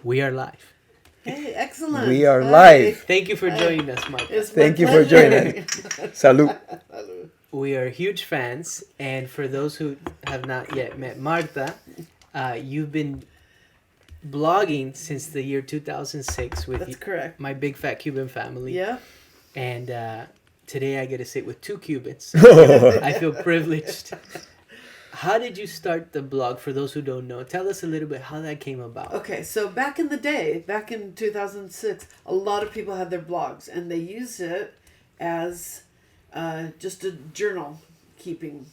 We are live. Hey, excellent. We are Hi. live. Thank you for joining us, Marta. It's my Thank you for joining pleasure. us. Salud. We are huge fans, and for those who have not yet met Marta, you've been blogging since the year 2006 with That's correct. my big fat Cuban family. Yeah. And today I get to sit with two Cubans. So I feel privileged. How did you start the blog? For those who don't know, tell us a little bit how that came about. Okay, so back in the day, back in 2006, a lot of people had their blogs, and they used it as just a journal keeping.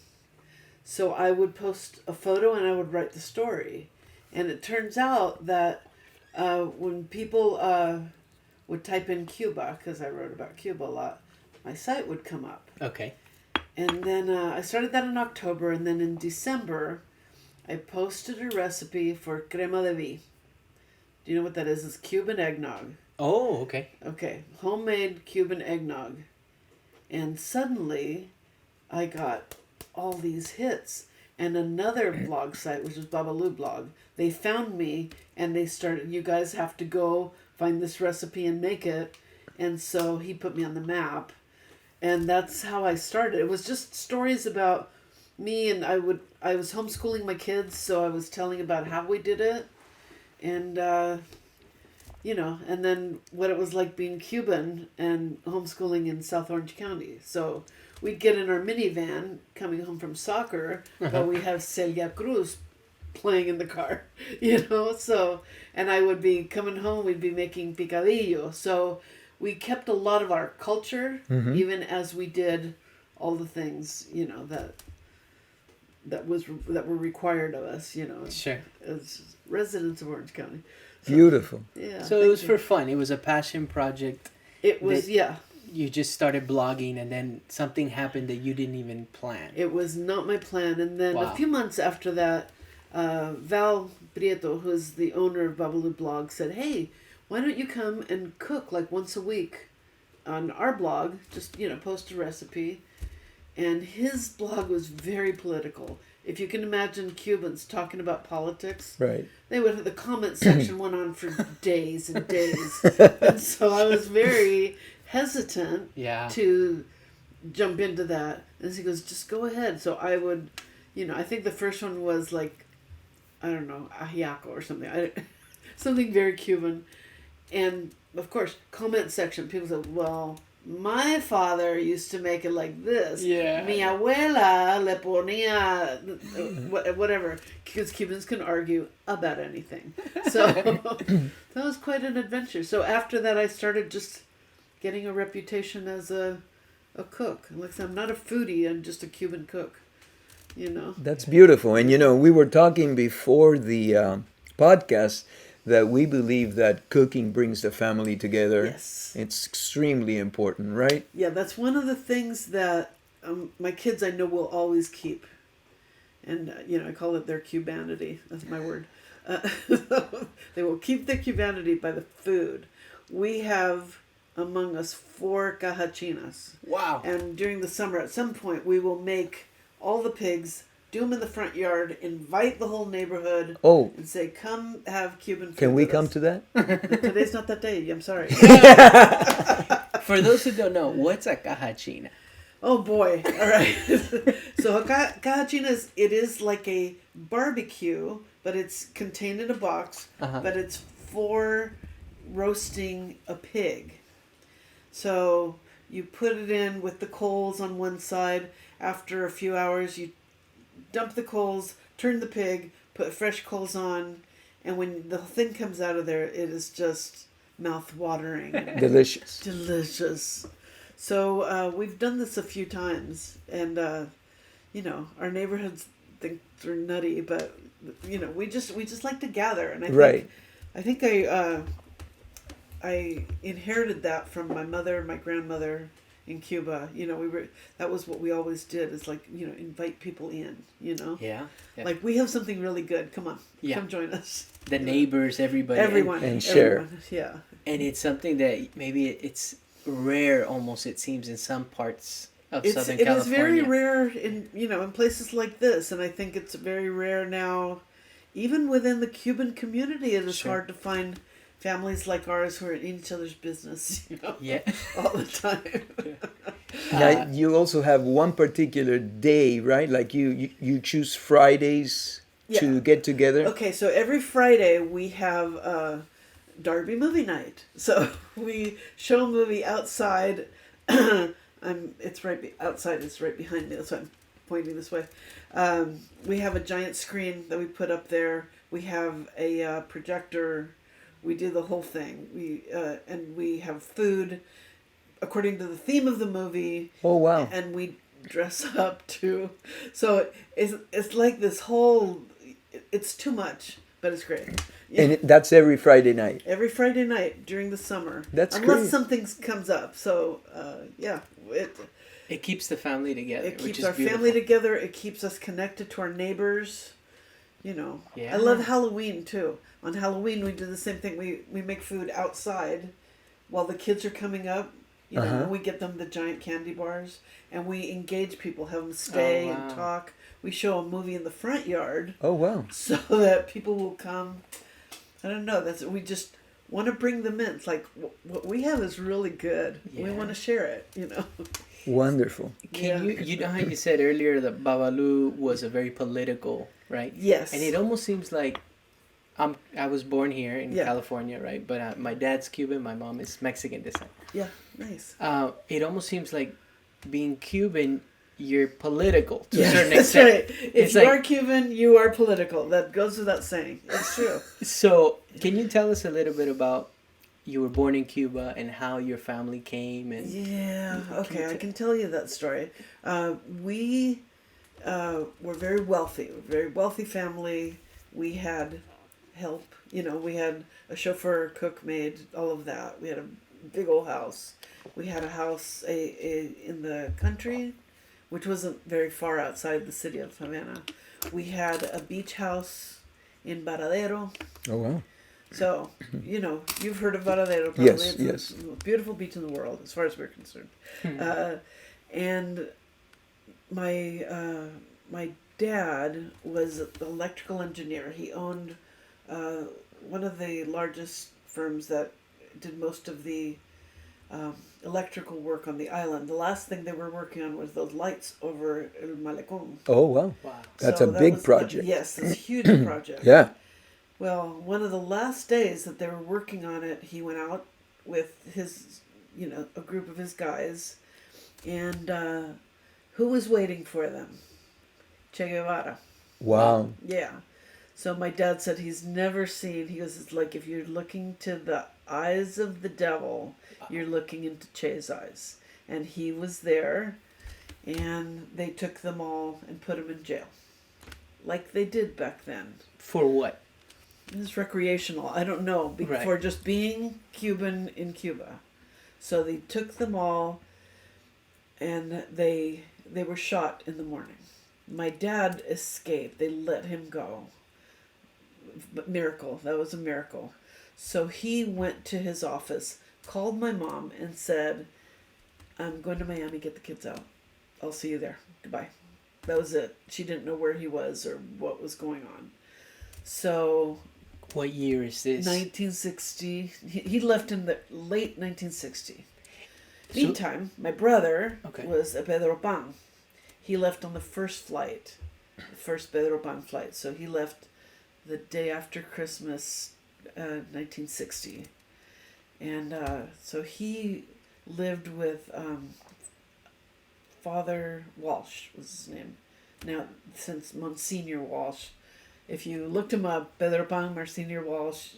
So I would post a photo and I would write the story. And it turns out that when people would type in Cuba, because I wrote about Cuba a lot, my site would come up. Okay. And then I started that in October, and then in December, I posted a recipe for crema de vi. Do you know what that is? It's Cuban eggnog. Oh, okay. Okay, homemade Cuban eggnog. And suddenly, I got all these hits. And another blog site, which was Babalu blog, they found me, and they started, you guys have to go find this recipe and make it. And so he put me on the map. And that's how I started. It was just stories about me, and I was homeschooling my kids, so I was telling about how we did it, and and then what it was like being Cuban and homeschooling in South Orange County. So we'd get in our minivan coming home from soccer, but we have Celia Cruz playing in the car, So, and I would be coming home. We'd be making picadillo. So we kept a lot of our culture, even as we did all the things, that were required of us, Sure. as residents of Orange County. So, Beautiful. yeah. So it was for fun. It was a passion project. It was, yeah. You just started blogging, and then something happened that you didn't even plan. It was not my plan. And then Wow. a few months after that, Val Prieto, who is the owner of Babalu Blog, said, "Hey, why don't you come and cook like once a week on our blog? Just, post a recipe." And his blog was very political. If you can imagine Cubans talking about politics, Right. they would have the comment section went on for days and days. And so I was very hesitant Yeah. to jump into that. And he goes, "Just go ahead." So I would, I think the first one was like, I don't know, ajiaco or something. Something very Cuban. And, of course, comment section, people said, "Well, my father used to make it like this. Yeah. Mi abuela le ponía," whatever. Because Cubans can argue about anything. So that was quite an adventure. So after that, I started just getting a reputation as a cook. Like I said, I'm not a foodie, I'm just a Cuban cook, That's beautiful. And we were talking before the podcast that we believe that cooking brings the family together. Yes. It's extremely important, right? Yeah, that's one of the things that my kids I know will always keep. And, I call it their Cubanity. That's my word. They will keep their Cubanity by the food. We have among us 4 cajachinas. Wow. And during the summer, at some point, we will make all the pigs, do them in the front yard, invite the whole neighborhood, Oh, and say, "Come have Cuban food." can we with come us." to that? Today's not that day. I'm sorry. For those who don't know, what's a cajachina? Oh boy! All right. So cajachina is like a barbecue, but it's contained in a box. Uh-huh. But it's for roasting a pig. So you put it in with the coals on one side. After a few hours, you dump the coals, turn the pig, put fresh coals on, and when the thing comes out of there, it is just mouth-watering. Delicious. Delicious. So we've done this a few times, and our neighborhoods think they're nutty, but we just like to gather, and I think I inherited that from my mother and my grandmother in Cuba. That was what we always did, is like, invite people in, Yeah. Like, we have something really good. Come on. Yeah. Come join us. The neighbors, everybody. Everyone. And share. Everyone, yeah. And it's something that maybe it's rare, almost, it seems, in some parts of Southern It California. is very rare in places like this, and I think it's very rare now even within the Cuban community, it is Sure. hard to find families like ours who are in each other's business, Yeah. all the time. Now, you also have one particular day, right? Like you choose Fridays Yeah. to get together. Okay, so every Friday we have Darby movie night. So we show a movie outside. Outside. It's right behind me. That's why I'm pointing this way. We have a giant screen that we put up there. We have a projector. We do the whole thing. And we have food according to the theme of the movie. Oh wow! And we dress up too. So it's like this whole. It's too much, but it's great. Yeah. And that's every Friday night. Every Friday night during the summer. That's unless great. something comes up. So It keeps the family together. it which keeps is our beautiful. family together. It keeps us connected to our neighbors. Yeah. I love Halloween too. On Halloween, we do the same thing. We make food outside while the kids are coming up. And we get them the giant candy bars, and we engage people, have them stay and talk. We show a movie in the front yard. Oh wow! So that people will come. I don't know. We just want to bring them in. It's like what we have is really good. Yeah. We want to share it. Wonderful. You know how you said earlier that Babalu was a very political, right? Yes. And it almost seems like I was born here in Yeah. California, right? But my dad's Cuban, my mom is Mexican descent. Yeah. Nice. It almost seems like being Cuban, you're political to a Yeah, certain that's extent. right. If you are Cuban, you are political. That goes without saying. It's true. So, can you tell us a little bit about you were born in Cuba and how your family came? And Yeah. Okay, I can tell you that story. We were very wealthy. Very wealthy family. We had help. We had a chauffeur, cook, maid, all of that. We had a big old house. We had a house in the country, which wasn't very far outside the city of Havana. We had a beach house in Varadero. Oh wow! So, you've heard of Varadero. Probably. Yes, It's yes. the most beautiful beach in the world, as far as we're concerned. And my dad was an electrical engineer. He owned one of the largest firms that did most of the electrical work on the island. The last thing they were working on was those lights over El Malecón. Oh wow! wow. That's So a that big was project. Yes, it's a huge project. Yeah. Well, one of the last days that they were working on it, he went out with his, a group of his guys, and who was waiting for them? Che Guevara. Wow. Yeah. So my dad said he's never seen, he goes, it's like if you're looking to the eyes of the devil, you're looking into Che's eyes. And he was there, and they took them all and put them in jail. Like they did back then. For what? It was recreational. I don't know. For Right. just being Cuban in Cuba. So they took them all, and they were shot in the morning. My dad escaped. They let him go. But miracle. That was a miracle. So he went to his office, called my mom, and said, I'm going to Miami, get the kids out. I'll see you there. Goodbye. That was it. She didn't know where he was or what was going on. So What year is this? 1960. He left in the late 1960. Meantime, my brother was a Pedro Pan. He left on the first flight, the first Pedro Pan flight. So he left the day after Christmas, 1960. And so he lived with Father Walsh was his name. Now, since Monsignor Walsh, if you looked him up, Pedro Pan, Monsignor Walsh,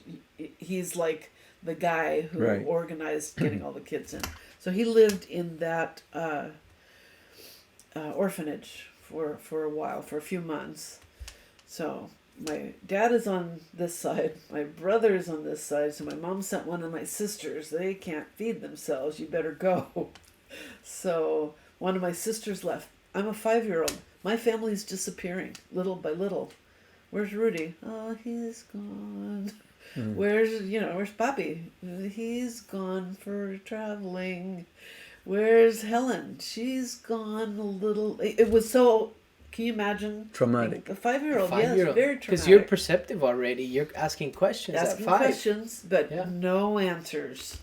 he's like the guy who organized getting all the kids in. So he lived in that orphanage for a while, for a few months. So my dad is on this side, my brother is on this side, so my mom sent one of my sisters. They can't feed themselves, you better go. So one of my sisters left. I'm a 5-year-old. My family's disappearing little by little. Where's Rudy? Oh, he's gone. Where's Papi? He's gone for traveling. Where's Helen? She's gone a little. It was so Can you imagine? Traumatic. A 5-year-old, yes, 5-year-old. very Because traumatic. you're perceptive already. You're asking questions Asking at 5. questions, but Yeah. no answers.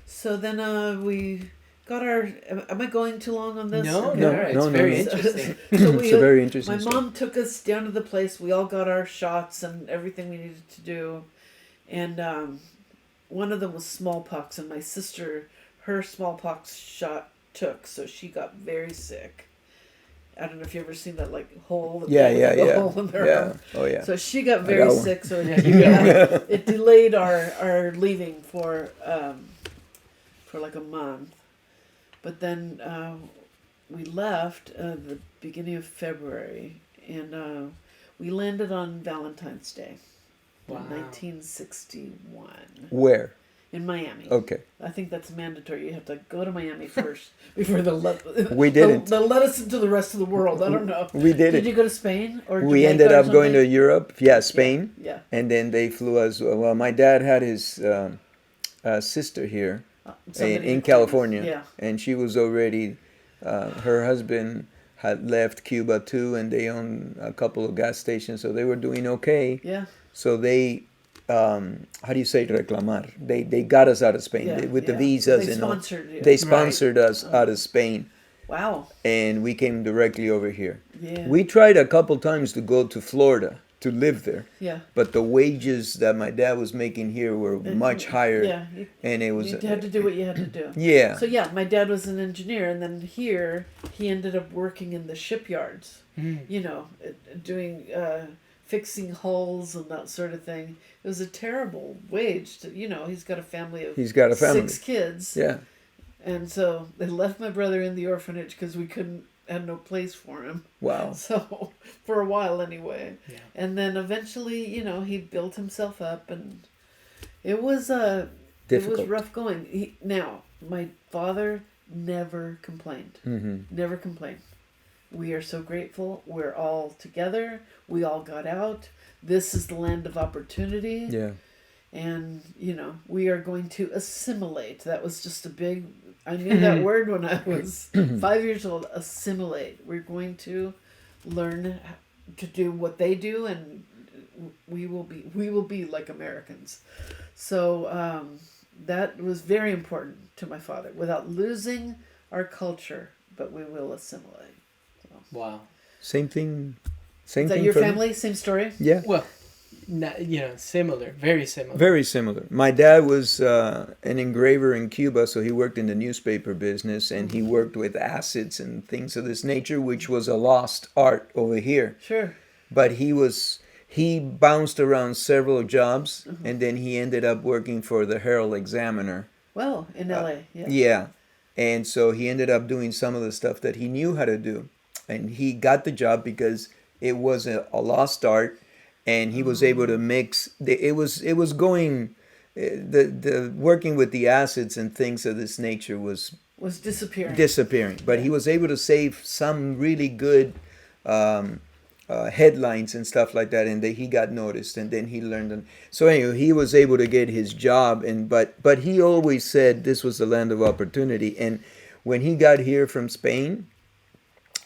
So then we got our. Am I going too long on this? No, Okay, no, all right. it's very no. interesting. So It's a very interesting my story. mom took us down to the place. We all got our shots and everything we needed to do, and one of them was smallpox, and my sister, her smallpox shot took, so she got very sick. I don't know if you ever seen that like hole. The hole in their arm. Oh yeah. So she got I very got one. sick. So Yeah, you got it delayed our leaving for like a month. But then we left the beginning of February, and we landed on Valentine's Day, Wow. in 1961, Where? in Miami. Okay. I think that's mandatory. You have to go to Miami first before they'll let We didn't. They'll let us into the rest of the world. I don't know. We did Did it. you go to Spain or We Jamaica ended or up going to something? Europe. Yeah, Spain. Yeah. And then they flew us. Well, my dad had his sister here Somebody in who California, Yeah. and she was already. Her husband had left Cuba too, and they owned a couple of gas stations, so they were doing okay. Yeah. So they, how do you say reclamar? They got us out of Spain Yeah. with the yeah. visas They and all. sponsored you. They sponsored us Oh. out of Spain, Wow. and we came directly over here. Yeah. We tried a couple times to go to Florida to live there, Yeah. but the wages that my dad was making here were much higher, Yeah. and it was You had to do what you had to do. yeah. So yeah, my dad was an engineer, and then here he ended up working in the shipyards. Mm. You know, doing fixing hulls and that sort of thing. It was a terrible wage. He's got a family of He's got a family. 6 kids, Yeah, and so they left my brother in the orphanage because we had no place for him. wow. So for a while anyway, Yeah. and then eventually, he built himself up, and it was Difficult. It was rough going. Now my father never complained. Mm-hmm. Never complained. We are so grateful. We're all together. We all got out. This is the land of opportunity. Yeah, And, we are going to assimilate. That was just a big, I knew that word when I was 5 years old. Assimilate. We're going to learn to do what they do, and we will be like Americans. So that was very important to my father. Without losing our culture, but we will assimilate. Wow. same thing. Same Is that thing your for me. family? Same story? Yeah, Well, similar. Very similar. very similar. My dad was an engraver in Cuba, so he worked in the newspaper business, and he worked with acids and things of this nature, which was a lost art over here. Sure. But he bounced around several jobs, and then he ended up working for the Herald Examiner. Well, in LA, yeah. Yeah. And so he ended up doing some of the stuff that he knew how to do. And he got the job because it was a lost art, and he was able to mix. It was going, the working with the acids and things of this nature was disappearing. But he was able to save some really good headlines and stuff like that, and he got noticed, and then he learned. So anyway, he was able to get his job, but he always said this was the land of opportunity. And when he got here from Spain,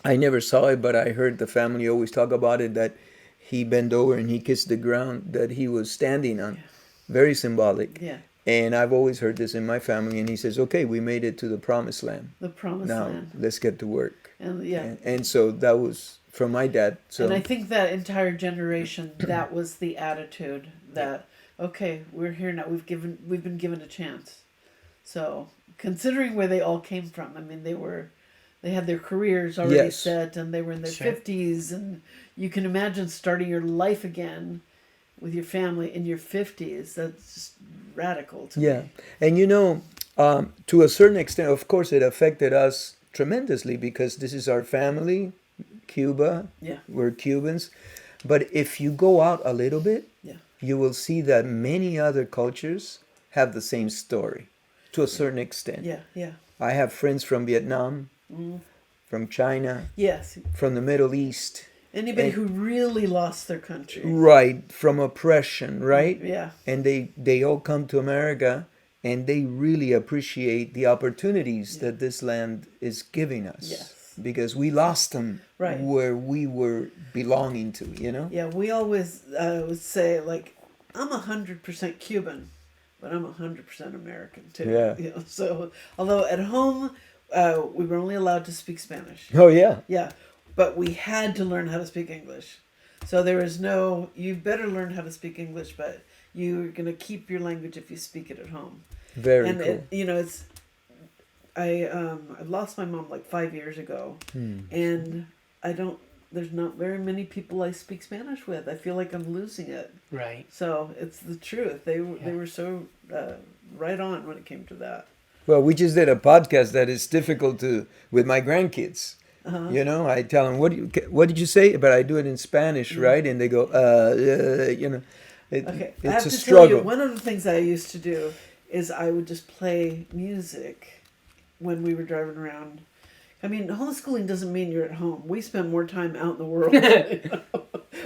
I never saw it, but I heard the family always talk about it, that he bent over and he kissed the ground that he was standing on. Yeah. Very symbolic. Yeah. And I've always heard this in my family, and he says, okay, we made it to the promised land. The promised Now land. let's get to work. And yeah. And so that was from my dad. So And I think that entire generation, that was the attitude that, okay, we're here now. We've been given a chance. So considering where they all came from, I mean, they had their careers already Yes. set, and they were in their Sure. 50s, and you can imagine starting your life again with your family in your 50s. That's just radical to yeah. me. And to a certain extent, of course, it affected us tremendously because this is our family, Cuba. Yeah. We're Cubans. But if you go out a little bit, Yeah. you will see that many other cultures have the same story to a certain extent. Yeah. Yeah. I have friends from Vietnam, from China, Yes. from the Middle East. Anybody And- who really lost their country. Right, from oppression, right? Yeah. And they all come to America, and they really appreciate the opportunities that this land is giving us. Yes. because we lost them Right. where we were belonging to, you know? Yeah, we always would say, like, I'm 100% Cuban, but I'm 100% American too. Yeah. You know, so although at home we were only allowed to speak Spanish. Oh, yeah. Yeah, but we had to learn how to speak English. So there was no, you better learn how to speak English, but you're gonna keep your language if you speak it at home. Very And cool. it, you know, it's I lost my mom like 5 years ago, and I don't. There's not very many people I speak Spanish with. I feel like I'm losing it. Right. So it's the truth. They were so right on when it came to that. Well, we just did a podcast that is difficult to with my grandkids. Uh-huh. You know, I tell them, what did you say? But I do it in Spanish, right? And they go, you know, Okay, I it's have a to struggle. tell you, one of the things I used to do is I would just play music when we were driving around. I mean, homeschooling doesn't mean you're at home. We spend more time out in the world. You know?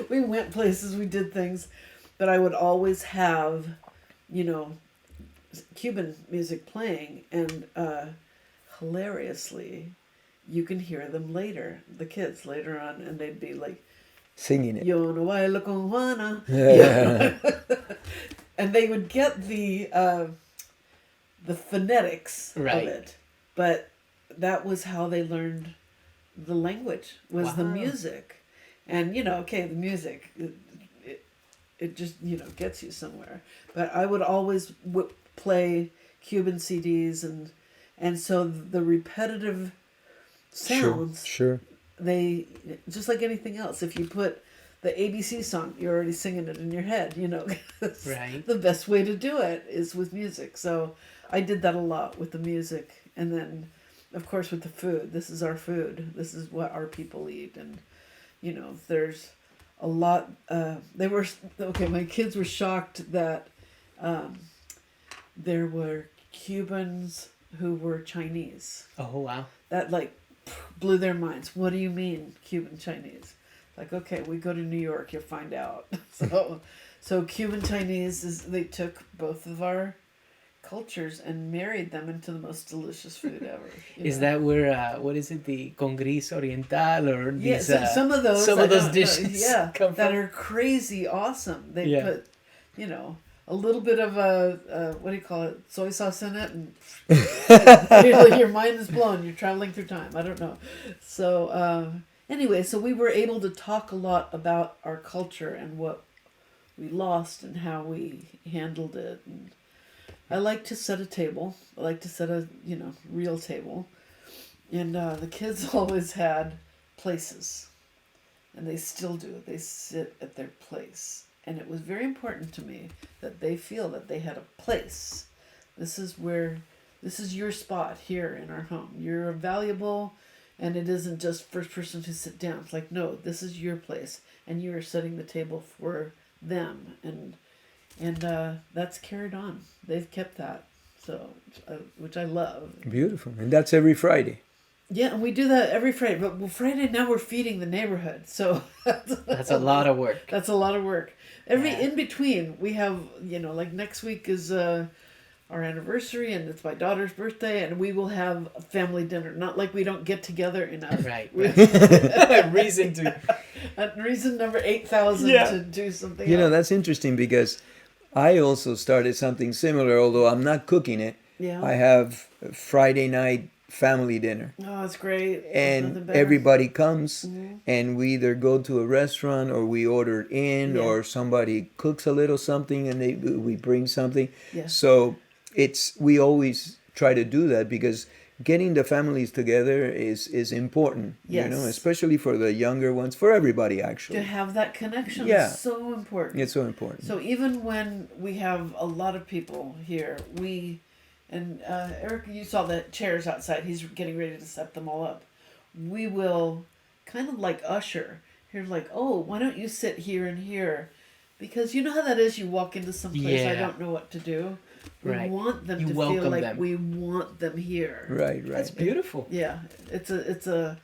We went places, we did things, but I would always have, you know, Cuban music playing, and hilariously, you can hear them later, the kids later on, and they'd be like, Singing it. Yo no bailo con Juana. Yeah. And they would get the phonetics Right. of it, but that was how they learned the language, was the Wow. music. And, you know, okay, the music, it just, you know, gets you somewhere. But I would always play Cuban CDs, and so the repetitive sounds, Sure. they, just like anything else, if you put the ABC song, you're already singing it in your head, you know. Right. The best way to do it is with music. So I did that a lot with the music. And then, of course, with the food. This is our food. This is what our people eat. And, you know, there's a lot. My kids were shocked that there were Cubans who were Chinese. Oh, wow. That, like, blew their minds. What do you mean, Cuban Chinese? Like, okay, we go to New York, you'll find out. So Cuban Chinese they took both of our cultures and married them into the most delicious food ever. Is that where what is it, the Congris Oriental or Yeah, these some of those dishes come that from? are crazy awesome. They Yeah. put, you know, a little bit of what do you call it, soy sauce in it, and your mind is blown. You're traveling through time. I don't know. So anyway, so we were able to talk a lot about our culture and what we lost and how we handled it. And I like to set a table. I like to set a, you know, real table. And the kids always had places. And they still do. They sit at their place. And it was very important to me that they feel that they had a place. This is your spot here in our home. You're valuable, and it isn't just first person to sit down. It's like, no, this is your place, and you are setting the table for them. And that's carried on. They've kept that, so which I love. Beautiful. And that's every Friday. Yeah, and we do that every Friday. But Friday now we're feeding the neighborhood, so That's a lot of work. that's a lot of work. In between, we have, you know, like next week is our anniversary, and it's my daughter's birthday, and we will have a family dinner. Not like we don't get together enough. Right. Reason number 8,000 Yeah. to do something. You know, else. that's interesting because I also started something similar, although I'm not cooking it. Yeah. I have a Friday night family dinner. Oh, that's great. There's nothing And better. everybody comes, Mhm. and we either go to a restaurant or we order in, Yeah. or somebody cooks a little something and we bring something. Yeah. So we always try to do that because getting the families together is important. Yes. You know, especially for the younger ones, for everybody actually. To have that connection Yeah. is so important. It's so important. So even when we have a lot of people here, Eric, you saw the chairs outside. He's getting ready to set them all up. We will kind of like usher. Here's like, oh, why don't you sit here and here? Because you know how that is. You walk into some place, I Yeah. don't know what to do. We Right. want them You to feel welcome like them. we want them here. Right. That's beautiful. Yeah, it's a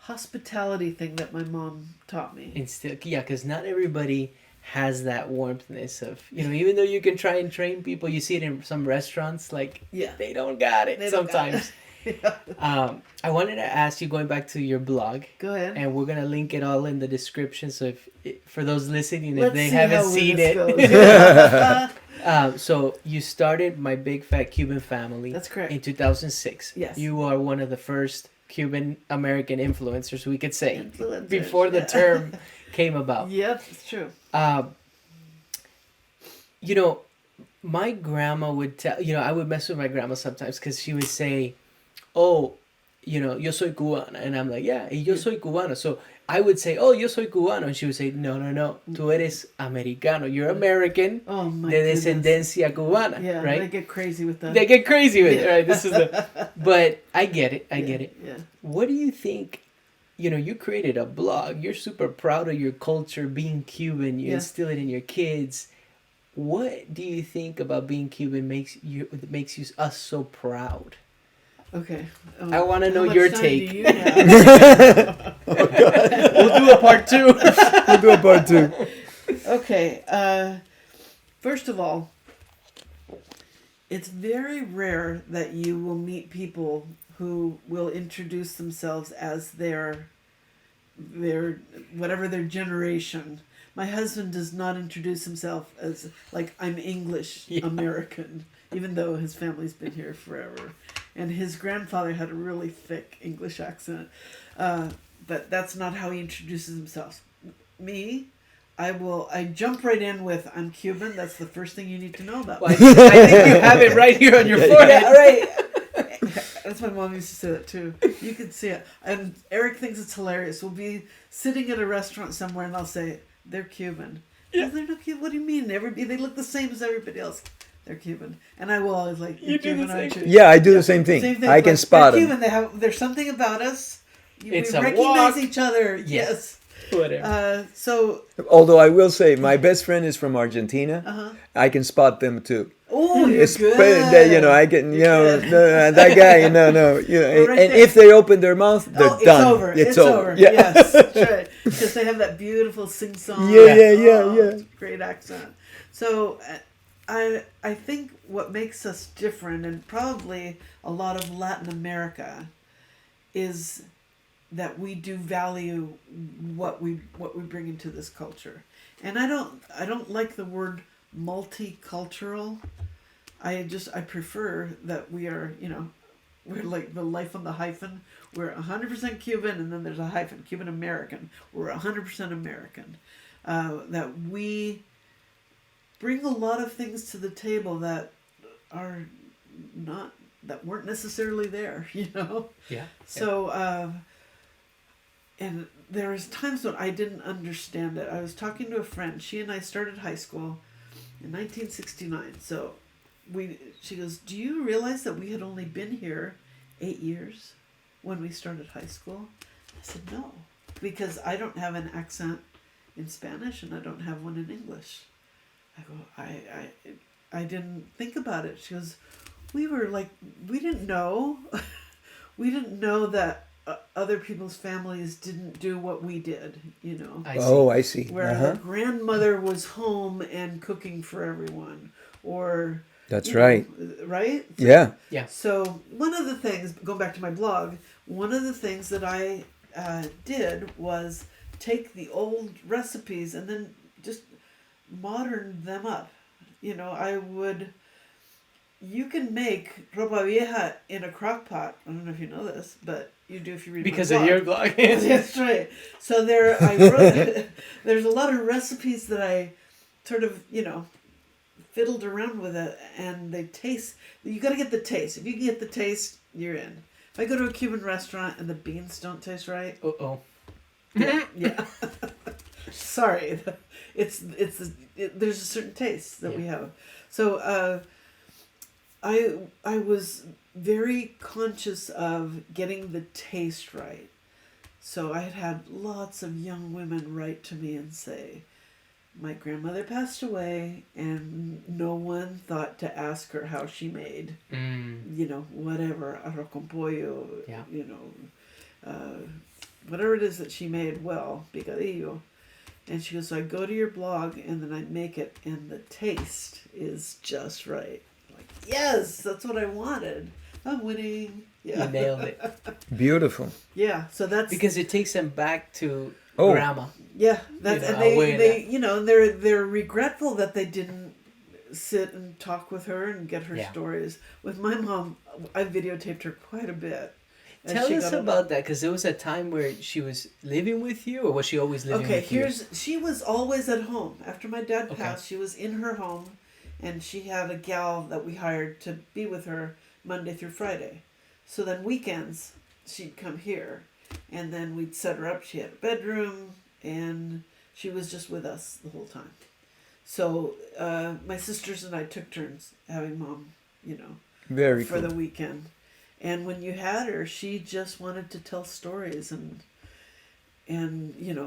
hospitality thing that my mom taught me. Because not everybody has that warmthness of, you know, even though you can try and train people, you see it in some restaurants, like, Yeah. they don't got it They don't got sometimes. I wanted to ask you, going back to your blog, Go ahead. and we're gonna link it all in the description. So for those listening, if Let's they see haven't how seen this it, goes. so you started My Big Fat Cuban Family. That's correct. In 2006. Yes. You are one of the first Cuban American influencers, we could say, Influencers, before the yeah. term came about. Yep, it's true. You know, my grandma would tell, I would mess with my grandma sometimes because she would say, oh, yo soy cubana. And I'm like, yeah, y yo soy cubano. So I would say, oh, yo soy cubano. And she would say, no, no, no, tú eres americano. You're American Oh my de goodness. descendencia cubana, Yeah, right? they get crazy with that. They get crazy with it, right? This is but I get it. I get it. Yeah. What do you think? You created a blog. You're super proud of your culture, being Cuban. You Yeah. instill it in your kids. What do you think about being Cuban makes us so proud? Okay. I wanna how know much your time take. do you have? We'll do a part 2. We'll do a part 2. Okay. First of all, it's very rare that you will meet people who will introduce themselves as their whatever their generation. My husband does not introduce himself as like I'm English American, even though his family's been here forever, and his grandfather had a really thick English accent. But that's not how he introduces himself. Me, I jump right in with I'm Cuban. That's the first thing you need to know about me. I think you have it right here on your forehead. Yeah, right. That's my mom used to say that too. You can see it. And Eric thinks it's hilarious. We'll be sitting at a restaurant somewhere and I'll say, they're Cuban. Yeah. They're not Cuban. What do you mean? They look the same as everybody else. They're Cuban. And I will always like, You do the Cuban, same aren't you? thing. Yeah, I do the same thing. I can spot they're them. Cuban. There's something about us. It's we a recognize walk. each other. Yes. Whatever. So, Although I will say, my best friend is from Argentina. I can spot them too. oh, you're It's good. that, I can, You're good. that guy, no, We're right and there. if they open their mouth, they're Oh, it's done. over. It's over. over. Yeah. Yes, that's right. Because they have that beautiful sing-song. Yeah. Great accent. So, I think what makes us different, and probably a lot of Latin America, is that we do value what we bring into this culture. And I don't like the word multicultural. I prefer that we are, we're like the life on the hyphen. We're 100% Cuban, and then there's a hyphen, Cuban American. We're 100% American. That we bring a lot of things to the table that weren't necessarily there, Yeah. So, and there was times when I didn't understand it. I was talking to a friend. She and I started high school in 1969. So she goes, do you realize that we had only been here 8 years when we started high school? I said, no, because I don't have an accent in Spanish and I don't have one in English. I go, I didn't think about it. She goes, we didn't know. We didn't know that other people's families didn't do what we did, I see. Where her grandmother was home and cooking for everyone, or That's right. Right? Yeah. Yeah. So one of the things, going back to my blog, one of the things that I did was take the old recipes and then just modern them up. You can make ropa vieja in a crock pot. I don't know if you know this, but you do if you read Because my of blog. your blog. That's right. So there's a lot of recipes that I sort of, fiddled around with it, and they taste. You got to get the taste. If you get the taste, you're in. If I go to a Cuban restaurant and the beans don't taste right, Uh-oh. yeah. Sorry, there's a certain taste that we have. So I was very conscious of getting the taste right. So I had lots of young women write to me and say, my grandmother passed away and no one thought to ask her how she made, whatever, arroz con pollo, whatever it is that she made well, picadillo. And she goes, so I go to your blog and then I make it and the taste is just right. I'm like, yes, that's what I wanted. I'm winning. You Yeah. nailed it. Beautiful. Yeah. So that's Because it takes them back to Oh. grandma. yeah. That's You know, and they abuela. you know they're regretful that they didn't sit and talk with her and get her Yeah. stories. With my mom, I videotaped her quite a bit. as Tell she us got older. about that, because there was a time where she was living with you, or was she always living Okay, with you? she was always at home. After my dad Okay. passed, she was in her home, and she had a gal that we hired to be with her Monday through Friday. So then weekends, she'd come here, and then we'd set her up. She had a bedroom, and she was just with us the whole time. So my sisters and I took turns having mom, Very for cool. the weekend. And when you had her, she just wanted to tell stories, and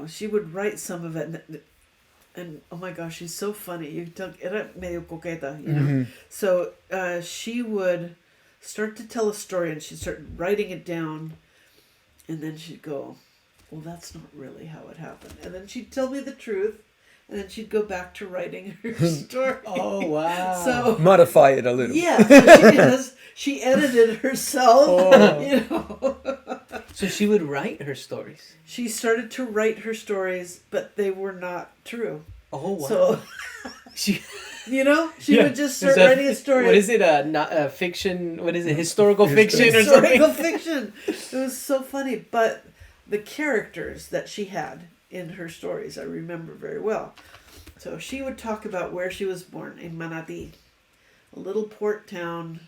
she would write some of it, and oh my gosh, she's so funny. Era medio coqueta, Mhm. So she would start to tell a story, and she'd start writing it down, and then she'd go, "Well, that's not really how it happened," and then she'd tell me the truth, and then she'd go back to writing her story. Oh, wow. So Modify it a little. yeah, so she edited herself. Oh. So she would write her stories. she started to write her stories, but they were not true. Oh, wow. So she she Yeah. would just Is start that- writing a story. What is it? Not fiction? What is it? Historical fiction or Historical something? fiction. It was so funny, but the characters that she had in her stories, I remember very well. So she would talk about where she was born in Manatí, a little port town,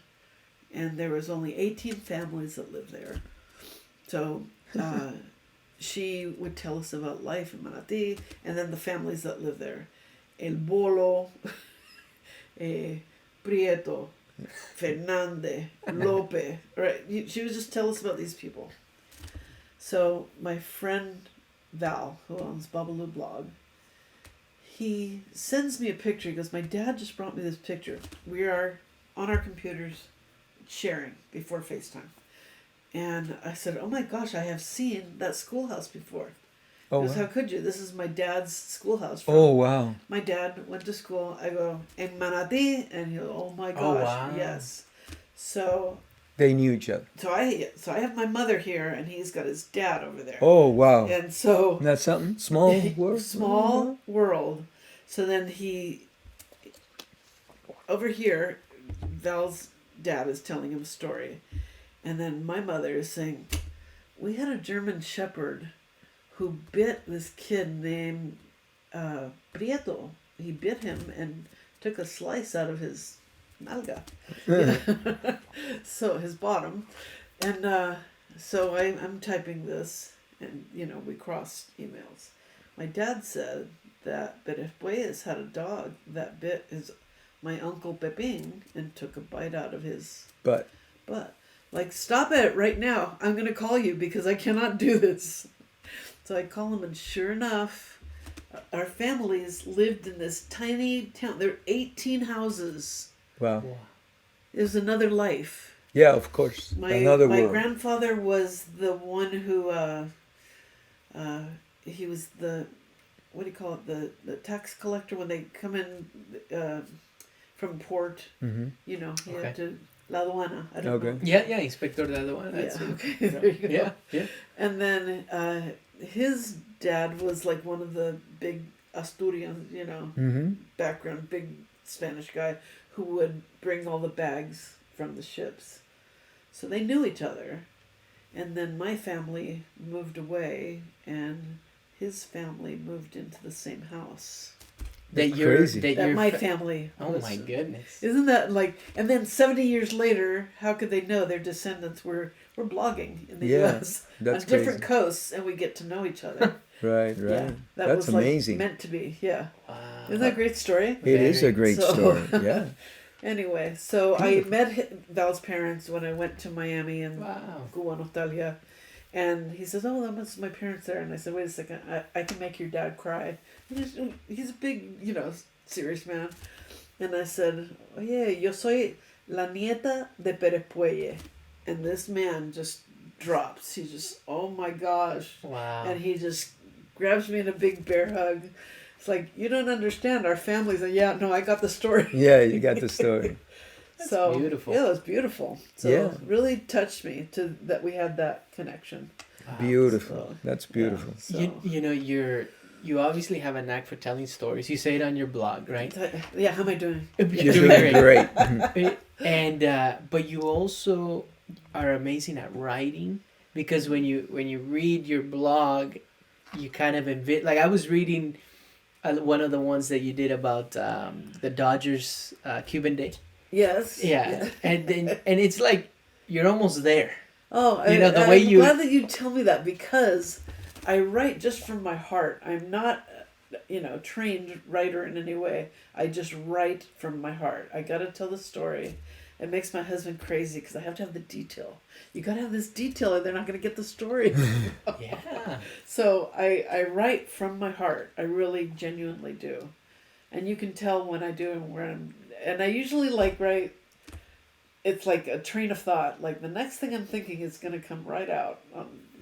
and there was only 18 families that lived there. So she would tell us about life in Manatí, and then the families that live there. El Bolo, Prieto, Fernande, Lope. Right? She would just tell us about these people. So my friend Val, who owns Babalu Blog, he sends me a picture. He goes, "My dad just brought me this picture. We are on our computers sharing before FaceTime." And I said, "Oh my gosh, I have seen that schoolhouse before." Oh, He goes, wow. "How could you? This is my dad's schoolhouse." From Oh, wow. My dad went to school. I go, "En Manatí?" And he goes, "Oh my gosh, Oh, wow. yes." So They knew each other. I have my mother here, and he's got his dad over there. Oh, wow. And so That's something? Small world? small world. So then over here, Val's dad is telling him a story, and then my mother is saying, "We had a German Shepherd who bit this kid named Prieto. He bit him and took a slice out of his nalga, so his bottom." And so I'm typing this, and we crossed emails. My dad said that Perez had a dog that bit my uncle Pepin and took a bite out of his But butt. Like, stop it right now. I'm going to call you because I cannot do this. So I call him, and sure enough, our families lived in this tiny town. There were 18 houses. wow. It was another life. Yeah, of course. My Another my world. grandfather was the one who he was the, what do you call it, the tax collector when they come in from port. Mm-hmm. He Okay. had to la aduana. I don't Okay. know. Yeah, Inspector de Aduana. Yeah, That's it. okay, there you go. Yeah, yeah. And then his dad was like one of the big Asturian, Mm-hmm. background, big Spanish guy who would bring all the bags from the ships. So they knew each other. And then my family moved away, and his family moved into the same house That That's your crazy. that that your my fa- family Oh was. my goodness. Isn't that like? And then 70 years later, how could they know their descendants were blogging in the Yeah, U.S. That's on different crazy. coasts, and we get to know each other. Right, right. Yeah, that That's was amazing. like meant to be. Yeah, Wow. isn't that a great story? It is a Very. great So- story. Yeah. Anyway, so I met Val's parents when I went to Miami and Wow. Cuba Nostalgia, and he says, "Oh, that was my parents there." And I said, "Wait a second, I can make your dad cry." And he's a big, serious man. And I said, "Oh yeah, yo soy la nieta de Pérez Puelle." And this man just drops. He just, oh my gosh. Wow. And he just grabs me in a big bear hug. It's like, "You don't understand our families." And yeah, no, I got the story. Yeah, you got the story. So beautiful. yeah, it was beautiful. So Yeah. it really touched me that we had that connection. Beautiful. So, That's beautiful. So, You know, you obviously have a knack for telling stories. You say it on your blog, right? yeah, how am I doing? You're doing great. And but you also are amazing at writing, because when you read your blog, you kind of like I was reading one of the ones that you did about the Dodgers Cuban Day. Yes. Yeah, and it's like you're almost there. Oh, You know, the way I'm you- glad that you tell me that, because I write just from my heart. I'm not, trained writer in any way. I just write from my heart. I gotta tell the story. It makes my husband crazy because I have to have the detail. You gotta have this detail, or they're not gonna get the story. Yeah. So I write from my heart. I really genuinely do, and you can tell when I do and where I'm. And I usually write. It's like a train of thought. Like the next thing I'm thinking is gonna come right out.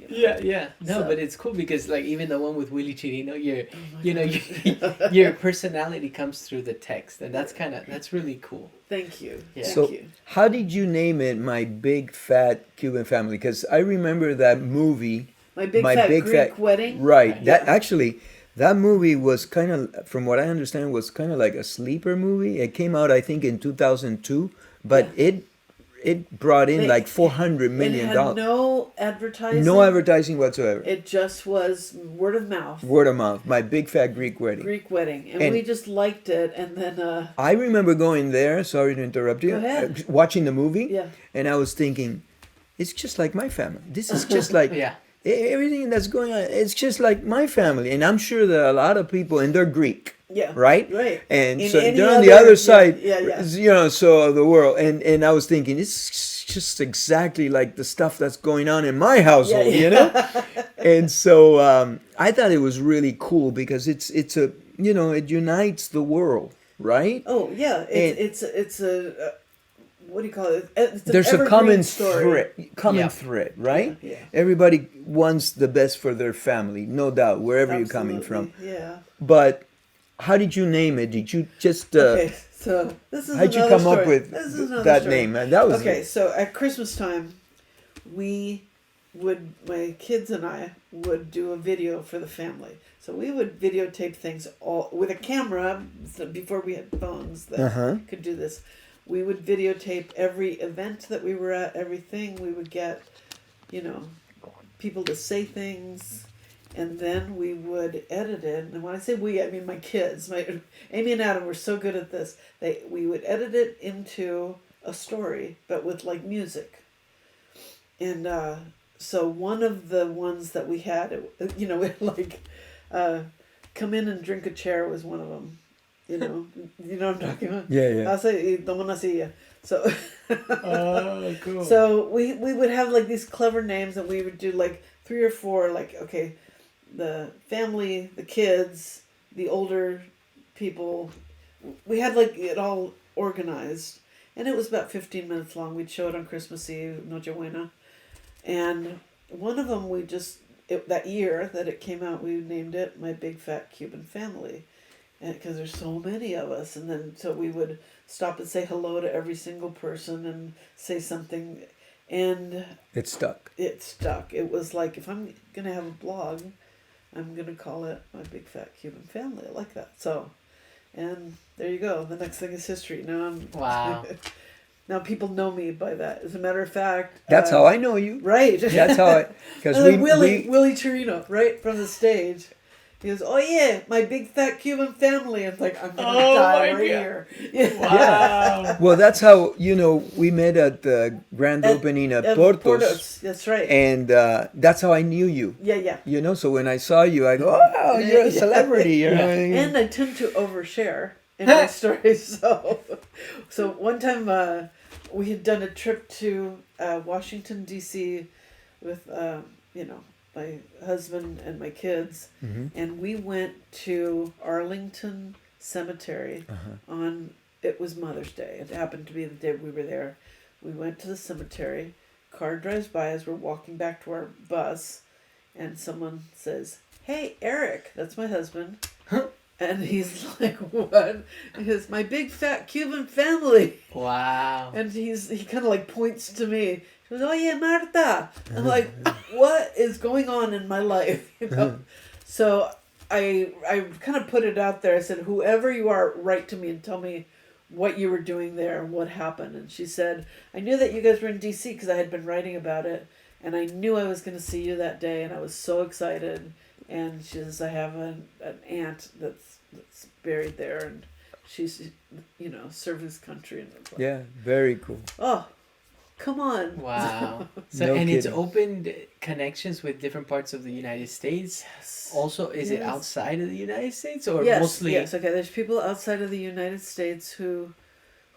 Yeah. No, So- but it's cool because like even the one with Willie Chirino, Oh my your personality comes through the text, and that's really cool. Thank you. Yeah. Thank So, you. how did you name it My Big Fat Cuban Family? Because I remember that movie. My big My fat Big Greek Fat- wedding. Right. Right. That Yeah. actually, that movie was kind of, from what I understand, was kind of like a sleeper movie. It came out, I think, in 2002, but it brought in They- like $400 It million. had no advertising. No advertising whatsoever. It just was word of mouth. Word of mouth. My Big Fat Greek Wedding. Greek wedding, and And- we just liked it. And then, I remember going there. Sorry to interrupt you. Go ahead. Watching the movie, yeah, and I was thinking, it's just like my family. This is just like Yeah. everything that's going on. It's just like my family, and I'm sure that a lot of people, and they're Greek, yeah, right? right. And In so any they're on the other side, yeah. so of the world. And I was thinking, it's just exactly like the stuff that's going on in my household, Yeah. And so I thought it was really cool because it's a it unites the world, right? Oh yeah, And- it's a what do you call it? It's an There's a evergreen common story. common thread, right? Yeah. Everybody wants the best for their family, no doubt, wherever you're coming from. Absolutely, Yeah. But how did you name it? Did you just Okay, so this is how'd you another come up story. with This is another that story. name? That was Okay, so at Christmas time, my kids and I would do a video for the family. So we would videotape things all with a camera. So before we had phones that Uh-huh. could do this. We would videotape every event that we were at, everything. We would get, people to say things, and then we would edit it. And when I say we, I mean my kids. Amy and Adam were so good at this. We would edit it into a story, but with like music. And so one of the ones that we had, come in and drink a chair was one of them. You know what I'm talking about? Yeah. I'll say, "Toma una silla." So, Oh, cool. so we would have like these clever names, and we would do like 3 or 4, like, okay, the family, the kids, the older people. We had like it all organized, and it was about 15 minutes long. We'd show it on Christmas Eve, Noche Buena, and one of them that year that it came out, we named it My Big Fat Cuban Family. Because there's so many of us, and then so we would stop and say hello to every single person and say something, and It stuck. it stuck. It was like, if I'm gonna have a blog, I'm gonna call it My Big Fat Cuban Family. I like that. So, and there you go. The next thing is history. Wow. Now people know me by that. As a matter of fact, That's how I know you. Right. That's how because Willie Chirino, right from the stage. He goes, "Oh yeah, my big fat Cuban family." I'm like, I'm gonna die right here. Yeah. Wow. well, that's how we met at the grand opening at Portos, That's right. and that's how I knew you. Yeah. So when I saw you, I go, "Oh, you're a celebrity." And I tend to overshare in my stories. So one time we had done a trip to Washington D.C. with my husband and my kids, and we went to Arlington Cemetery on, it was Mother's Day. It happened to be the day we were there. We went to the cemetery. Car drives by as we're walking back to our bus, and someone says, "Hey, Eric," that's my husband. And he's like, what? He goes, my big fat Cuban family. Wow. And he kind of like points to me. He goes, "Oye, Marta." I'm like, what is going on in my life? You know. So I kind of put it out there. I said, whoever you are, write to me and tell me what you were doing there and what happened. And she said, I knew that you guys were in D.C. because I had been writing about it, and I knew I was going to see you that day, and I was so excited. And she says, I have an aunt that's buried there, and she's, served his country. And like, Yeah, very cool. oh, come on. Wow. So No and it's kidding. opened connections with different parts of the United States. Also, is it Yes. outside of the United States or Yes, mostly? yes. Okay, there's people outside of the United States who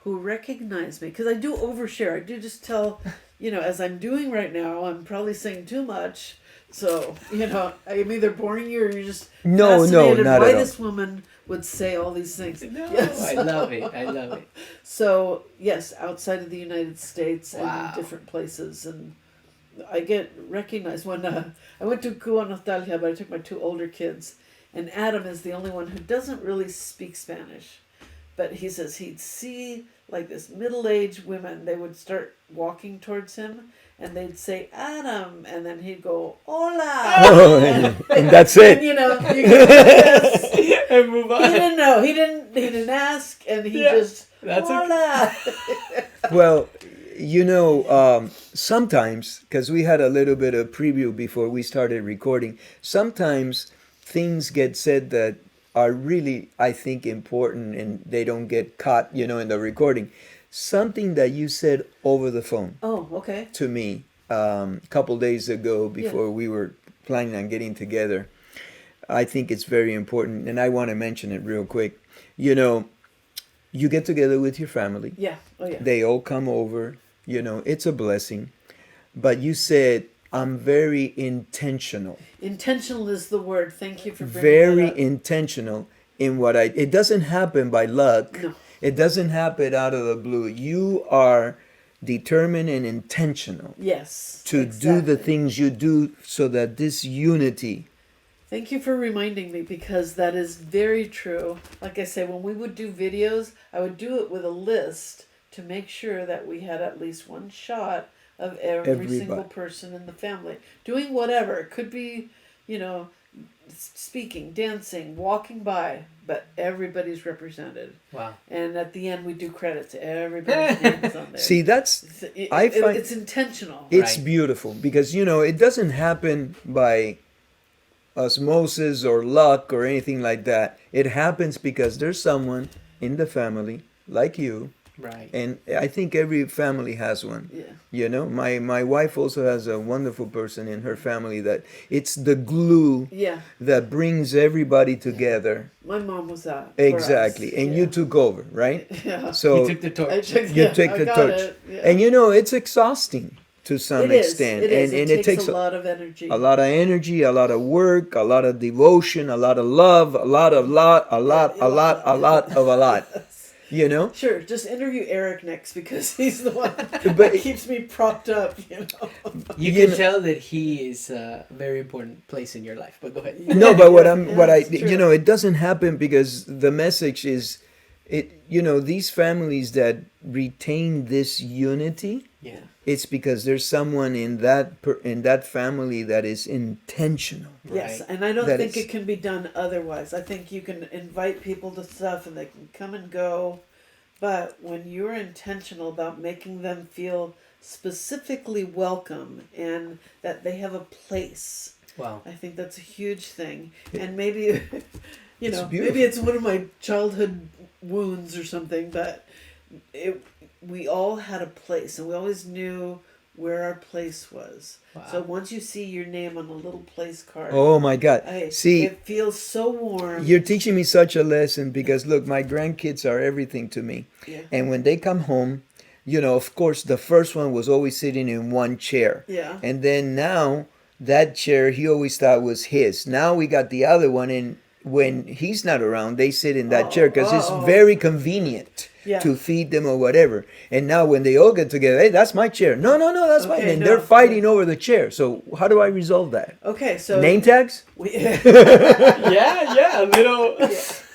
recognize me because I do overshare. I do just tell, as I'm doing right now, I'm probably saying too much. So, I'm either boring you or you're just No, fascinated not why at all. this woman would say all these things. No, Yes. I love it. I love it. So, yes, outside of the United States and Wow. in different places. And I get recognized when I went to Cuba Nostalgia, but I took my two older kids. And Adam is the only one who doesn't really speak Spanish. But he says he'd see like this middle-aged women. They would start walking towards him, and they'd say Adam, and then he'd go Hola, Oh, and that's it. and you go, yes. And move He on. didn't know. He didn't ask, and he Yeah, just that's okay. Hola. Well, sometimes, because we had a little bit of preview before we started recording, sometimes things get said that are really, I think, important and they don't get caught, in the recording. Something that you said over the phone Oh, okay. to me a couple days ago before we were planning on getting together. I think it's very important, and I want to mention it real quick. You get together with your family. Yeah. Oh, yeah. They all come over. It's a blessing. But you said, I'm very intentional. Intentional is the word. Thank you for bringing Very that up. intentional in what it doesn't happen by luck. No. It doesn't happen out of the blue. You are determined and intentional Yes. to do the things you do so that this unity. Thank you for reminding me because that is very true. Like I say, when we would do videos, I would do it with a list to make sure that we had at least one shot of every single Everybody. person in the family doing whatever. It could be, speaking, dancing, walking by, but everybody's represented. Wow. And at the end, we do credit to everybody's names on there. See, that's It's intentional. it's Right. beautiful because it doesn't happen by osmosis or luck or anything like that. It happens because there's someone in the family like you, Right. and I think every family has one. Yeah. My wife also has a wonderful person in her family that it's the glue Yeah. that brings everybody together. My mom was that. Exactly, and you took over, right? Yeah. So You took the torch. you take I the got torch, it, yeah. and it's exhausting to some It is. extent, It is. and It it takes takes a lot of energy. a lot of energy, a lot of work, a lot of devotion, a lot of love, a lot of a lot. Sure, just interview Eric next because he's the one But- that keeps me propped up. You You can know- tell that he is a very important place in your life. But go ahead. No, but it's true. it doesn't happen because the message is, these families that retain this unity, Yeah. it's because there's someone in that family that is intentional. Yes, Right. and I don't That think is- it can be done otherwise. I think you can invite people to stuff and they can come and go, but when you're intentional about making them feel specifically welcome and that they have a place, Wow. I think that's a huge thing. And maybe, beautiful. maybe it's one of my childhood wounds or something, but we all had a place and we always knew where our place was. Wow. So once you see your name on a little place card, Oh my God! See, it feels so warm. you're teaching me such a lesson because look, my grandkids are everything to me. Yeah. And when they come home, of course, the first one was always sitting in one chair. Yeah. And then now that chair he always thought was his. Now we got the other one, and when he's not around, they sit in that chair because it's very convenient Yeah. to feed them or whatever. And now when they all get together, hey, that's my chair. No, that's mine. Okay, And no. they're fighting over the chair. So how do I resolve that? Okay, so Name tags? we, Yeah. A little.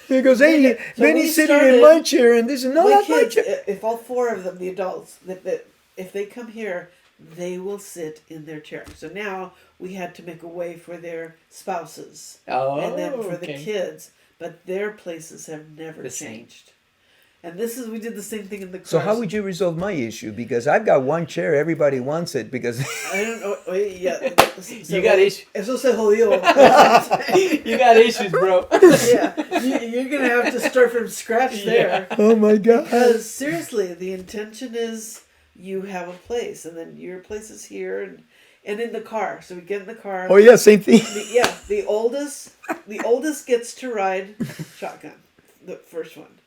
He goes, hey, Yeah, so Benny's we sitting in started- my chair, and this is no, My that's my kids, chair. if all four of them, the adults, that if they come here, they will sit in their chair. So now we had to make a way for their spouses Oh, and then for okay. the kids, but their places have never The same. changed. And this is we did the same thing in the cars. So how would you resolve my issue? Because I've got one chair, everybody wants it because I don't know. Yeah, You got issues. Eso se jodió. You got issues, bro. Yeah, you're gonna have to start from scratch there. oh my god. Because seriously, the intention is you have a place, and then your place is here, and in the car. So we get in the car. Oh yeah, same thing. The oldest gets to ride shotgun, the first one.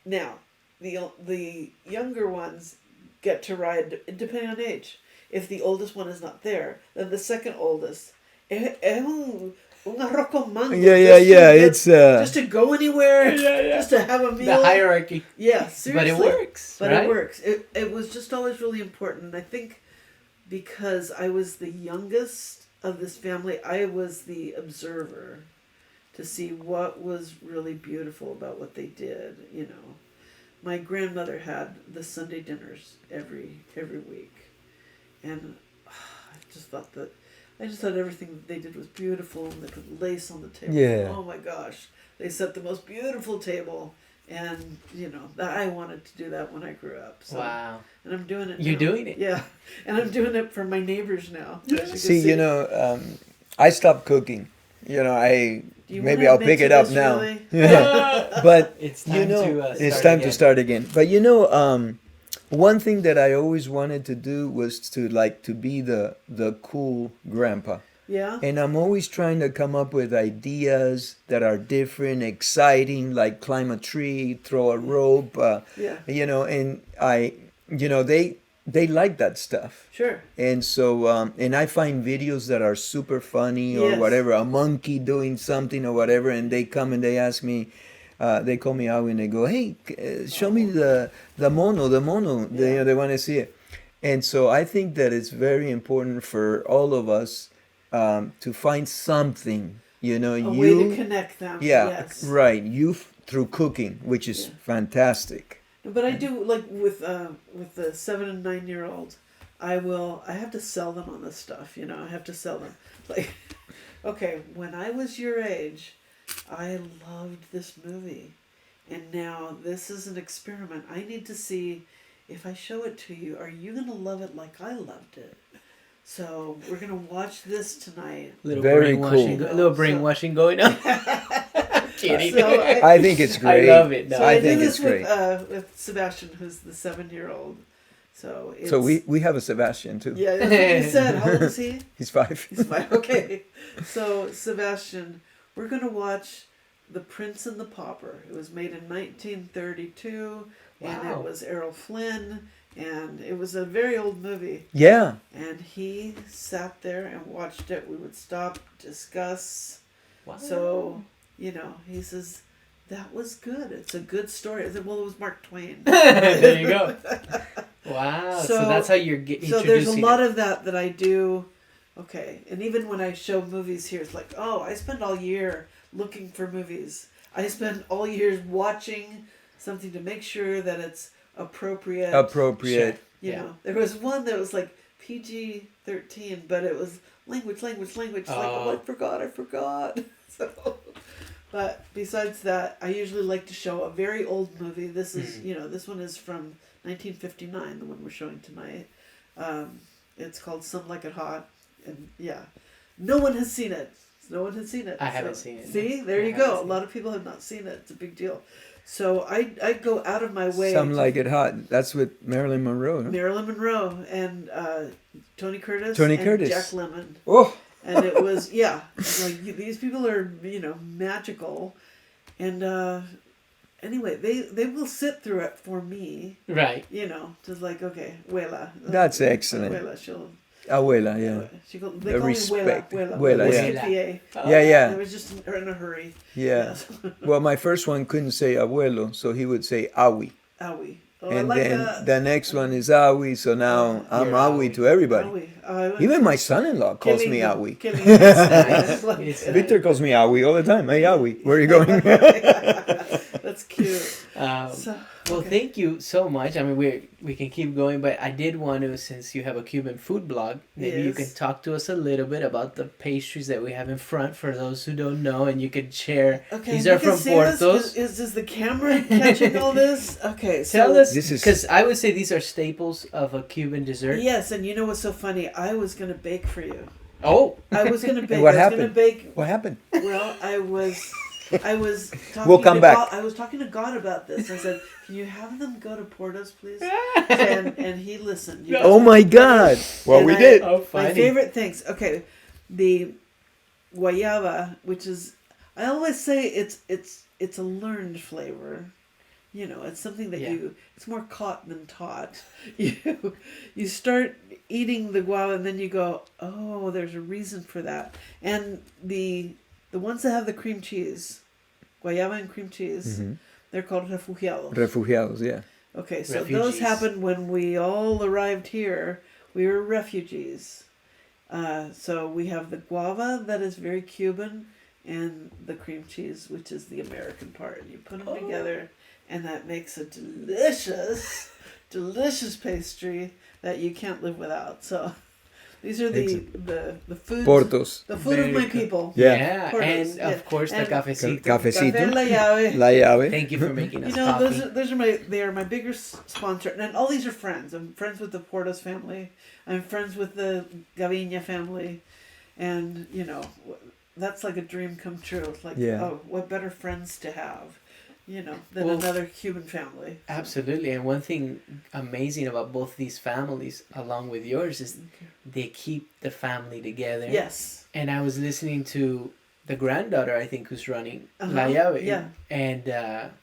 Now, the younger ones get to ride depending on age. If the oldest one is not there, then the second oldest. Es un arroz con mango. Yeah. It's just to go anywhere, Yeah. just to have a meal. The hierarchy. Yeah, seriously. But it works. But right? it works. It was just always really important. And I think because I was the youngest of this family, I was the observer to see what was really beautiful about what they did, you know. My grandmother had the Sunday dinners every week. And I just thought everything that they did was beautiful, and they put lace on the table. Yeah. Oh my gosh. They set the most beautiful table, and you know, I wanted to do that when I grew up. So, Wow. and I'm doing it You're now. doing it. Yeah. And I'm doing it for my neighbors now. as you can see, you know, I stopped cooking. You know, Do you maybe wanna I'll admit pick to it up this, now. really? Yeah. But It's you time know, to it's start time again. to start again. But you know, one thing that I always wanted to do was to be the cool grandpa. Yeah. And I'm always trying to come up with ideas that are different, exciting, like climb a tree, throw a rope, Yeah. you know, and they like that stuff. Sure. And so, and I find videos that are super funny or Yes. whatever, a monkey doing something or whatever, and they come and they ask me, they call me out and they go, hey, show me the mono. Yeah. They want to see it. And so I think that it's very important for all of us to find something, you know, A way to connect them. yeah, Yes. right, through cooking, which is Yeah. fantastic. But I do like with the 7 and 9-year-old, I have to sell them on this stuff, you know. I have to sell them. Like, okay, when I was your age, I loved this movie, and now this is an experiment. I need to see if I show it to you, are you gonna love it like I loved it? So we're gonna watch this tonight. Little Very brainwashing, cool. little brainwashing going on. Kidding. So I think it's great. I love it. No, So I I think did it's this great. with Sebastian, who's the 7-year-old. So it's, So we have a Sebastian too. yeah, that's what you said. How old is he? He's 5. He's 5. Okay. So Sebastian, we're gonna watch The Prince and the Pauper. It was made in 1932, and Wow. it was Errol Flynn, and it was a very old movie. Yeah. And he sat there and watched it. We would stop, discuss. Wow. So, you know, he says, that was good. It's a good story. I said, well, it was Mark Twain. There you go. Wow. So, So- that's how you're So introducing there's a lot it. of that I do. Okay. And even when I show movies here, it's like, oh, I spend all year looking for movies. I spend all years watching something to make sure that it's appropriate. Appropriate. You Yeah. know, there was one that was like PG-13, but it was language. Like, oh, I forgot. So, but besides that, I usually like to show a very old movie. This is, you know, this one is from 1959, the one we're showing tonight. It's called Some Like It Hot, and yeah, no one has seen it. No one has seen it. I haven't seen it. See, there I you haven't go. A seen lot of people have not seen it. It's a big deal. So I go out of my way. Some to- Like It Hot. That's with Marilyn Monroe. No? Marilyn Monroe and Tony Curtis. Tony and Curtis. Jack Lemmon. Oh, And it was, yeah, like these people are, you know, magical. And anyway, they will sit through it for me, Right. you know, just like, okay, Abuela. That's excellent. Abuela, she'll, Abuela, yeah. they The call respect. me Abuela. Abuela, yeah. CPA. Yeah, I yeah, was just in a hurry. yeah. Yes. Well, my first one couldn't say abuelo, so he would say awi. Owie. Oh, I and like then that. the next one is Awi. So now I'm You're Awi Awi. to everybody. Awi. Even my son-in-law calls Qué me lindo, Awi. qué lindo. Nice. I like It's it. Victor calls me Awi all the time. Hey Awi, where are you going? That's cute. Um, So, well, okay. thank you so much. I mean, we can keep going, but I did want to, since you have a Cuban food blog, maybe you can Yes. talk to us a little bit about the pastries that we have in front for those who don't know, and you could share. Okay, These you are can from see this? Portos. Is the camera catching all this? Okay, so Tell us, This is- because I would say these are staples of a Cuban dessert. yes, and you know what's so funny? I was gonna bake for you. Oh, I was gonna bake. what I was gonna happened? bake. What happened? Well, I was talking We'll come to back. God, I was talking to God about this. I said, "Can you have them go to Portos, please?" And he listened. You Oh guys my went to God! Portos. Well, And we I- did. oh, My funny. favorite things. Okay, the guayaba, which is, I always say it's a learned flavor. You know, it's something that Yeah. it's more caught than taught. You start eating the guava and then you go, oh, there's a reason for that. And the ones that have the cream cheese, guayaba and cream cheese, Mhm. they're called refugiados. Refugiados, yeah. Okay, so Refugees. those happened when we all arrived here. We were refugees. So we have the guava that is very Cuban, and the cream cheese, which is the American part. You put them Oh. together, and that makes a delicious, delicious pastry that you can't live without. So these are the foods, Portos. the food of Very my good. people. Yeah. and Portos, of yeah. course the And- cafecito. Cafecito. Café La Llave. La llave. Thank you for making us You know, coffee. those are they are my biggest sponsor, and all these are friends. I'm friends with the Portos family. I'm friends with the Gaviña family, and you know, that's like a dream come true. It's like, Yeah. oh, what better friends to have, you know, than Well, another Cuban family. So- Absolutely, and one thing amazing about both these families, along with yours, is they keep the family together. Yes. And I was listening to the granddaughter, I think, who's running Uh-huh, La Llave yeah. and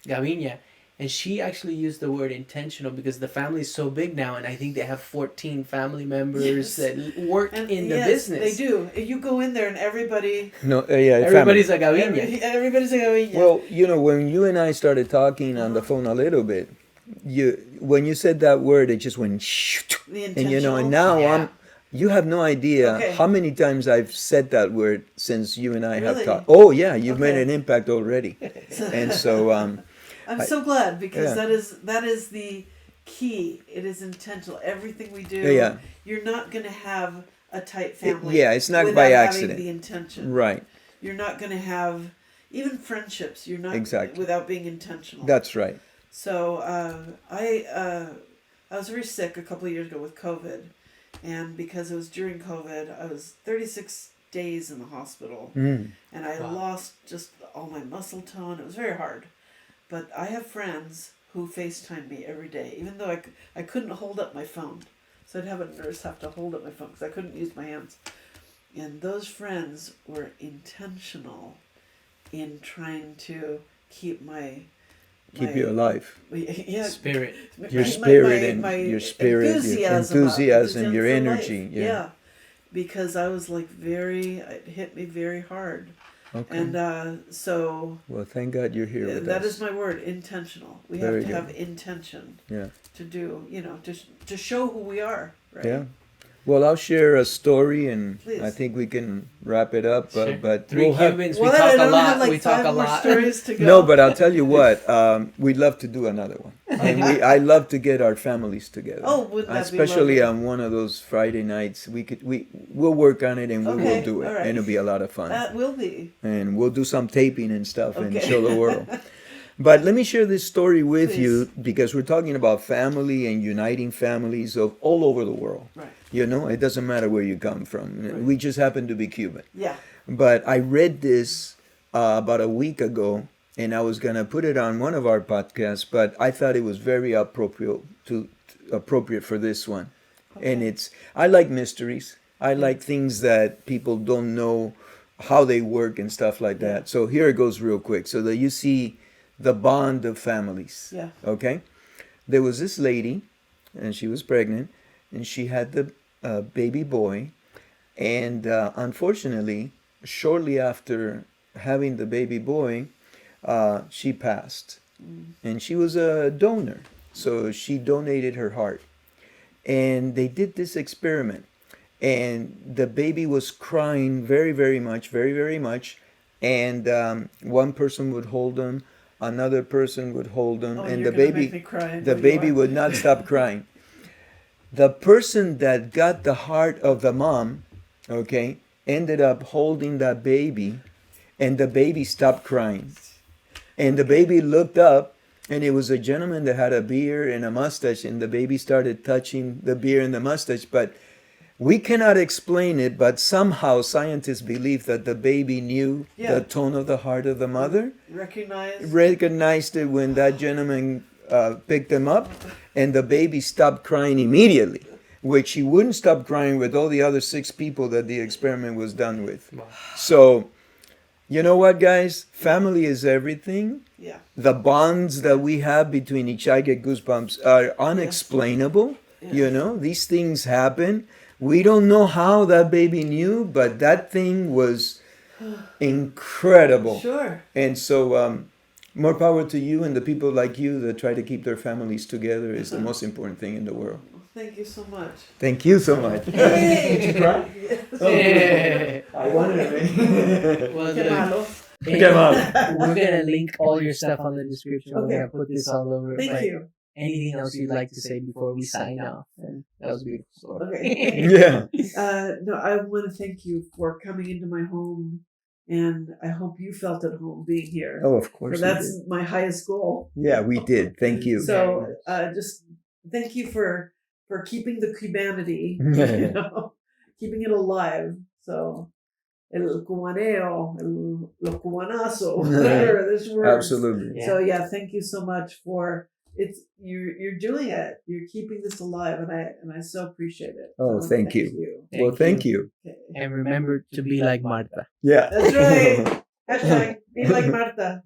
Gaviña, and she actually used the word intentional because the family is so big now, and I think they have 14 family members Yes. that work And in the yes, business. they do. You go in there and everybody, No, yeah, Everybody's family. a Gaviña. everybody's like, Gaviña. Well, you know, when you and I started talking on the Uh-huh. phone a little bit, when you said that word, it just went, the and intentional. you know, and now Yeah. you have no idea Okay. how many times I've said that word since you and I have Really? talked. Oh yeah, you've made Okay. an impact already, and so I'm so glad because yeah. that is the key. It is intentional. Everything we do, Yeah. you're not going to have a tight family. yeah, it's not without by having accident, the intention. right? You're not going to have even friendships. You're not Exactly. without being intentional. That's right. So I was very sick a couple of years ago with COVID, and because it was during COVID, I was 36 days in the hospital, Mm. and I Wow. lost just all my muscle tone. It was very hard. But I have friends who FaceTime me every day, even though I couldn't hold up my phone. So I'd have a nurse have to hold up my phone because I couldn't use my hands. And those friends were intentional in trying to keep Keep you alive. yeah, Spirit. Your my- spirit and my your spirit, your enthusiasm your for energy. life. Yeah. Because I was like it hit me very hard. Okay. And so well, thank God you're here with that us. is my word, intentional. We Very have to good. have intention Yeah. to do, to show who we are, right? Yeah. Well, I'll share a story, and Please. I think we can wrap it up. Sure. But Three we'll have. Cubans, Well, we I talk a don't lot. have like We talk 5 a more lot. stories to go. No, but I'll tell you what. We'd love to do another one, and I love to get our families together. Oh, wouldn't that be especially lovely? on one of those Friday nights. We'll work on it, and we will Okay, do it, all right. and it'll be a lot of fun. That will be. And we'll do some taping and stuff and Okay. show the world. But let me share this story with Please. you because we're talking about family and uniting families of all over the world. Right. You know, it doesn't matter where you come from. Right. We just happen to be Cuban. Yeah. But I read this about a week ago, and I was gonna put it on one of our podcasts, but I thought it was very appropriate for this one. And Okay. I like mysteries. I like things that people don't know how they work and stuff like Yeah. that. So here it goes real quick, so that you see the bond of families. Yeah. Okay, there was this lady, and she was pregnant, and she had the baby boy, and unfortunately, shortly after having the baby boy, she passed, and she was a donor. So she donated her heart. And they did this experiment. And the baby was crying very, very much, very, very much. And one person would hold them, another person would hold them, Oh, and you're the gonna make baby, me cry. the baby would not stop crying. The person that got the heart of the mom, okay, ended up holding that baby, and the baby stopped crying. And the baby looked up, and it was a gentleman that had a beard and a mustache, and the baby started touching the beard and the mustache. But we cannot explain it, but somehow scientists believe that the baby knew the tone of the heart of the mother, recognized it when that gentleman picked him up, and the baby stopped crying immediately, which he wouldn't stop crying with all the other 6 people that the experiment was done with. Wow. So, you know what, guys? Family is everything. Yeah. The bonds that we have between each, I get goosebumps, are unexplainable. Yeah. You know, these things happen. We don't know how that baby knew, but that thing was incredible. Sure. And so, more power to you and the people like you that try to keep their families together is the most important thing in the world. Thank you so much. Thank you so much. Hey! Did you cry? Yeah. I wanted to. Well, Qué malo. we're gonna link all your stuff on the description. We're Okay. gonna put this all over. Thank but you. Anything else you'd like to say before we sign off? And that was a beautiful story. Okay. Yeah. No, I want to thank you for coming into my home, and I hope you felt at home being here. Oh, of So course. that's my highest goal. Yeah, we did. Thank you. So just thank you for keeping the Cubanity, you know, keeping it alive. So el cubaneo, lo cubanazo, whatever this word. Absolutely. So yeah, thank you so much for you're doing it. You're keeping this alive, and I so appreciate it. Oh, So thank you. Thank Well, thank you. Okay. And remember to be like Marta. Yeah. That's right. Hashtag be like Marta.